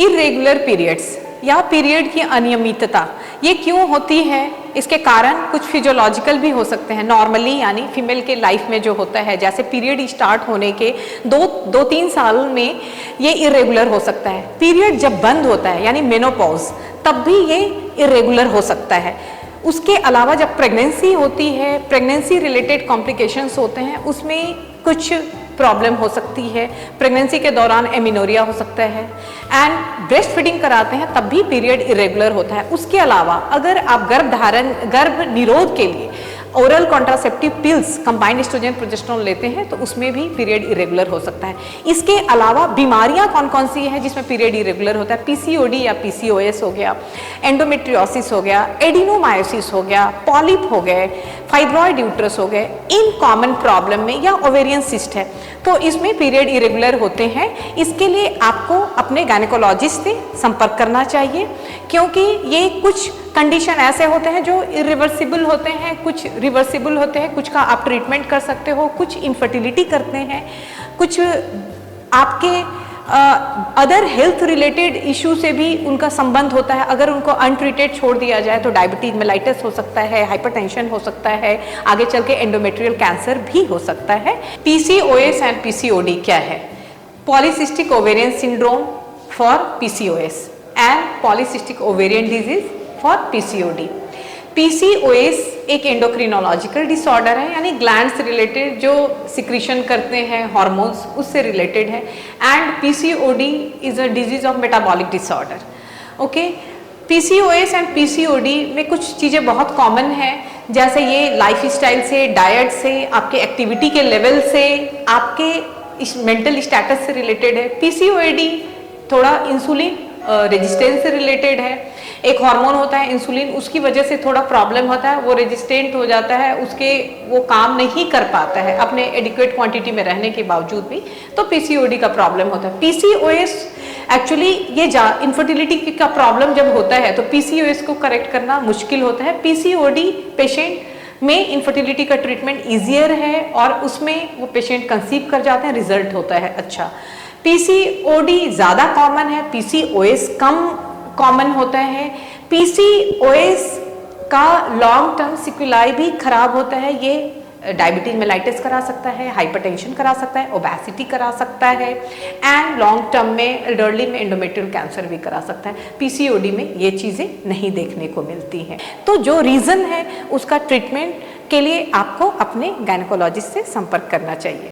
Irregular periods या period की अनियमितता ये क्यों होती है? इसके कारण कुछ फिजियोलॉजिकल भी हो सकते हैं। नॉर्मली यानी फीमेल के लाइफ में जो होता है, जैसे पीरियड स्टार्ट होने के 2-3 साल में ये इरेगुलर हो सकता है। पीरियड जब बंद होता है यानी मेनोपॉज, तब भी ये इरेगुलर हो सकता है। उसके अलावा जब प्रेगनेंसी होती है, प्रेगनेंसी रिलेटेड कॉम्प्लिकेशंस होते हैं, उसमें कुछ प्रॉब्लम हो सकती है। प्रेगनेंसी के दौरान एमिनोरिया हो सकता है एंड ब्रेस्ट फीडिंग कराते हैं तब भी पीरियड इरेगुलर होता है। उसके अलावा अगर आप गर्भ निरोध के लिए oral contraceptive pills combined estrogen progesterone लेते हैं तो उसमें भी पीरियड इरेगुलर हो सकता है। इसके अलावा बीमारियां कौन कौन सी हैं जिसमें पीरियड इरेगुलर होता है? पीसीओडी या पीसीओएस हो गया, एंडोमेट्रियोसिस हो गया, एडिनोमायोसिस हो गया, पॉलिप हो गए, फाइब्रॉइड यूट्रस हो गए। इन कॉमन प्रॉब्लम में या ओवेरियन सिस्ट है तो इसमें पीरियड इरेगुलर होते हैं। इसके लिए आपको अपने गायनेकोलॉजिस्ट से संपर्क करना चाहिए, क्योंकि ये कुछ कंडीशन ऐसे होते हैं जो इरिवर्सिबल होते हैं, कुछ रिवर्सिबल होते हैं, कुछ का आप ट्रीटमेंट कर सकते हो, कुछ इनफर्टिलिटी करते हैं, कुछ आपके अदर हेल्थ रिलेटेड इशू से भी उनका संबंध होता है। अगर उनको अनट्रीटेड छोड़ दिया जाए तो डायबिटीज मेलाइटिस हो सकता है, हाइपरटेंशन हो सकता है, आगे चल के एंडोमेट्रियल कैंसर भी हो सकता है। पीसीओएस एंड पीसीओडी क्या है? Polycystic ovarian syndrome for PCOS and polycystic ovarian disease for PCOD. PCOS एक एंडोक्रिनोलॉजिकल डिसऑर्डर है, यानी ग्लैंड से रिलेटेड जो सिक्रीशन करते हैं हार्मोन्स उससे रिलेटेड है। And PCOD is a disease of metabolic disorder. Okay, PCOS and PCOD में कुछ चीज़ें बहुत कॉमन हैं, जैसे ये लाइफ स्टाइल से, डाइट से, आपके एक्टिविटी के लेवल से, आपके मेंटल स्टेटस से रिलेटेड है। पीसीओडी थोड़ा इंसुलिन रेजिस्टेंस से रिलेटेड है। एक हार्मोन होता है इंसुलिन, उसकी वजह से थोड़ा प्रॉब्लम होता है, वो रेजिस्टेंट हो जाता है, वो काम नहीं कर पाता है अपने एडिक्वेट क्वांटिटी में रहने के बावजूद भी, तो पीसीओडी का प्रॉब्लम होता है। पीसीओएस एक्चुअली ये इनफर्टिलिटी का प्रॉब्लम जब होता है तो पीसीओएस को करेक्ट करना मुश्किल होता है। पीसीओडी पेशेंट में इनफर्टिलिटी का ट्रीटमेंट ईजियर है और उसमें वो पेशेंट कंसीव कर जाते हैं, रिजल्ट होता है अच्छा। पीसीओडी ज़्यादा कॉमन है, पीसीओएस कम कॉमन होता है। पीसीओएस का लॉन्ग टर्म सिक्वेलाई भी खराब होता है। ये डायबिटीज मेलाइटिस करा सकता है, हाइपरटेंशन करा सकता है, ओबेसिटी करा सकता है एंड लॉन्ग टर्म में एल्डरली में एंडोमेट्रियल कैंसर भी करा सकता है। पीसीओडी में ये चीज़ें नहीं देखने को मिलती हैं। तो जो रीज़न है उसका ट्रीटमेंट के लिए आपको अपने गायनेकोलॉजिस्ट से संपर्क करना चाहिए।